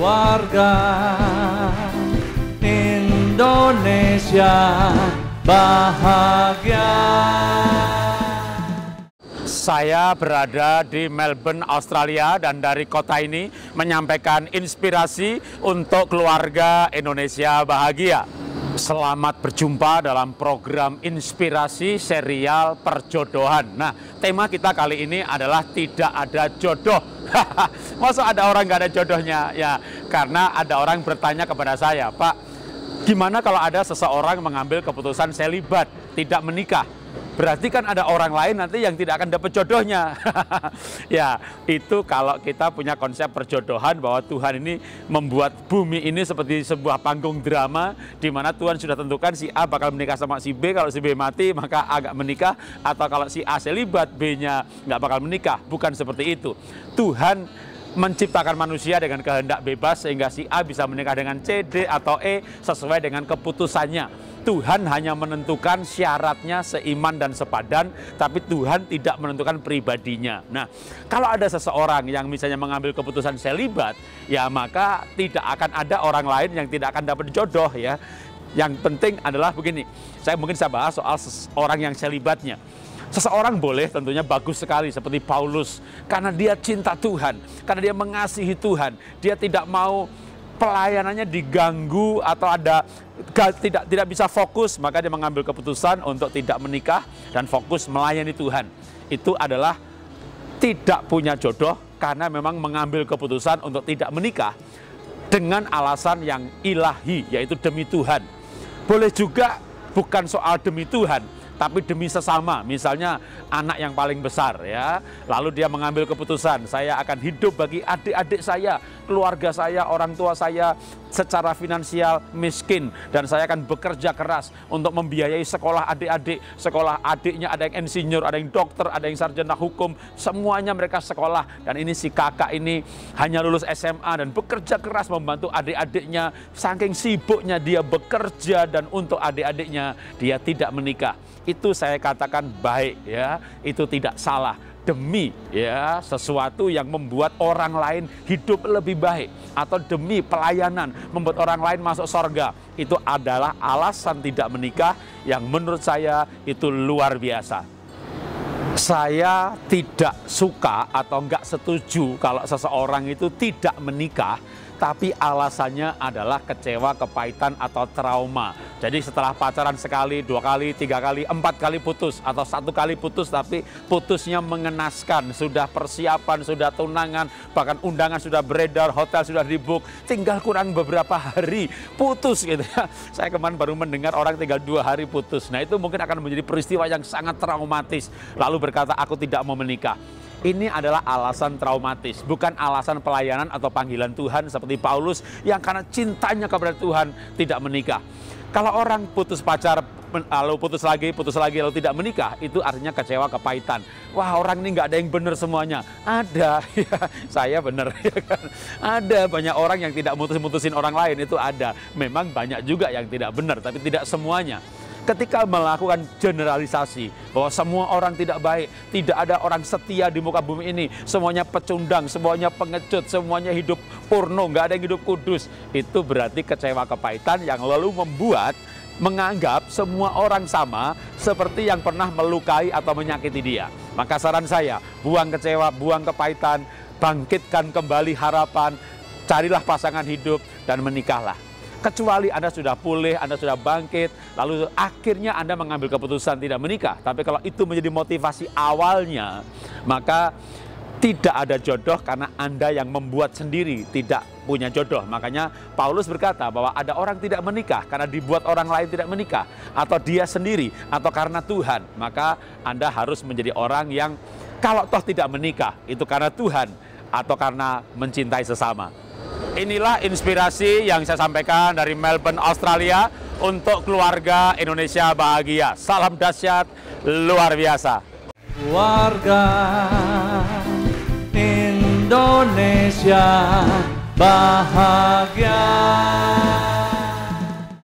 Keluarga Indonesia bahagia. Saya berada di Melbourne, Australia, dan dari kota ini menyampaikan inspirasi untuk keluarga Indonesia bahagia. Selamat berjumpa dalam program inspirasi serial perjodohan. Nah, tema kita kali ini adalah tidak ada jodoh. Masa ada orang nggak ada jodohnya? Ya, karena ada orang bertanya kepada saya, Pak, gimana kalau ada seseorang mengambil keputusan selibat, tidak menikah? Berarti kan ada orang lain nanti yang tidak akan dapat jodohnya. Ya, itu kalau kita punya konsep perjodohan bahwa Tuhan ini membuat bumi ini seperti sebuah panggung drama di mana Tuhan sudah tentukan si A bakal menikah sama si B, kalau si B mati maka A nggak menikah, atau kalau si A selibat B-nya nggak bakal menikah. Bukan seperti itu. Tuhan menciptakan manusia dengan kehendak bebas sehingga si A bisa menikah dengan C, D, atau E sesuai dengan keputusannya. Tuhan hanya menentukan syaratnya seiman dan sepadan, tapi Tuhan tidak menentukan pribadinya. Nah, kalau ada seseorang yang misalnya mengambil keputusan selibat, ya maka tidak akan ada orang lain yang tidak akan dapat jodoh ya. Yang penting adalah begini, saya bahas soal orang yang selibatnya. Seseorang boleh tentunya bagus sekali seperti Paulus, karena dia cinta Tuhan, karena dia mengasihi Tuhan, dia tidak mau pelayanannya diganggu atau tidak bisa fokus, maka dia mengambil keputusan untuk tidak menikah dan fokus melayani Tuhan. Itu adalah tidak punya jodoh karena memang mengambil keputusan untuk tidak menikah dengan alasan yang ilahi, yaitu demi Tuhan. Boleh juga bukan soal demi Tuhan, tapi demi sesama. Misalnya anak yang paling besar ya, lalu dia mengambil keputusan, saya akan hidup bagi adik-adik saya, keluarga saya, orang tua saya secara finansial miskin, dan saya akan bekerja keras untuk membiayai sekolah adik-adik. Sekolah adiknya ada yang insinyur, ada yang dokter, ada yang sarjana hukum, semuanya mereka sekolah. Dan ini si kakak ini hanya lulus SMA dan bekerja keras membantu adik-adiknya. Saking sibuknya dia bekerja dan untuk adik-adiknya dia tidak menikah. Itu saya katakan baik ya, itu tidak salah. Demi ya sesuatu yang membuat orang lain hidup lebih baik, atau demi pelayanan membuat orang lain masuk surga, itu adalah alasan tidak menikah yang menurut saya itu luar biasa. Saya tidak suka atau enggak setuju kalau seseorang itu tidak menikah tapi alasannya adalah kecewa, kepahitan, atau trauma. Jadi setelah pacaran sekali, 2 kali, 3 kali, 4 kali putus, atau 1 kali putus tapi putusnya mengenaskan, sudah persiapan, sudah tunangan, bahkan undangan sudah beredar, hotel sudah dibook, tinggal kurang beberapa hari putus gitu ya. Saya kemarin baru mendengar orang tinggal 2 hari putus. Nah, itu mungkin akan menjadi peristiwa yang sangat traumatis. Lalu berkata, aku tidak mau menikah. Ini adalah alasan traumatis, bukan alasan pelayanan atau panggilan Tuhan seperti Paulus yang karena cintanya kepada Tuhan tidak menikah. Kalau orang putus pacar, lalu putus lagi, lalu tidak menikah, itu artinya kecewa, kepahitan. Wah, orang ini nggak ada yang benar semuanya. Ada, ya, saya benar. Ya kan? Ada banyak orang yang tidak mutusin orang lain, itu ada. Memang banyak juga yang tidak benar, tapi tidak semuanya. Ketika melakukan generalisasi bahwa semua orang tidak baik, tidak ada orang setia di muka bumi ini, semuanya pecundang, semuanya pengecut, semuanya hidup porno, nggak ada yang hidup kudus, itu berarti kecewa, kepahitan yang lalu menganggap semua orang sama seperti yang pernah melukai atau menyakiti dia. Maka saran saya, buang kecewa, buang kepahitan, bangkitkan kembali harapan, carilah pasangan hidup dan menikahlah. Kecuali Anda sudah pulih, Anda sudah bangkit, lalu akhirnya Anda mengambil keputusan tidak menikah. Tapi kalau itu menjadi motivasi awalnya, maka tidak ada jodoh karena Anda yang membuat sendiri tidak punya jodoh. Makanya Paulus berkata bahwa ada orang tidak menikah karena dibuat orang lain tidak menikah, atau dia sendiri, atau karena Tuhan. Maka Anda harus menjadi orang yang kalau toh tidak menikah, itu karena Tuhan atau karena mencintai sesama. Inilah inspirasi yang saya sampaikan dari Melbourne, Australia untuk keluarga Indonesia bahagia. Salam dahsyat luar biasa. Keluarga Indonesia bahagia.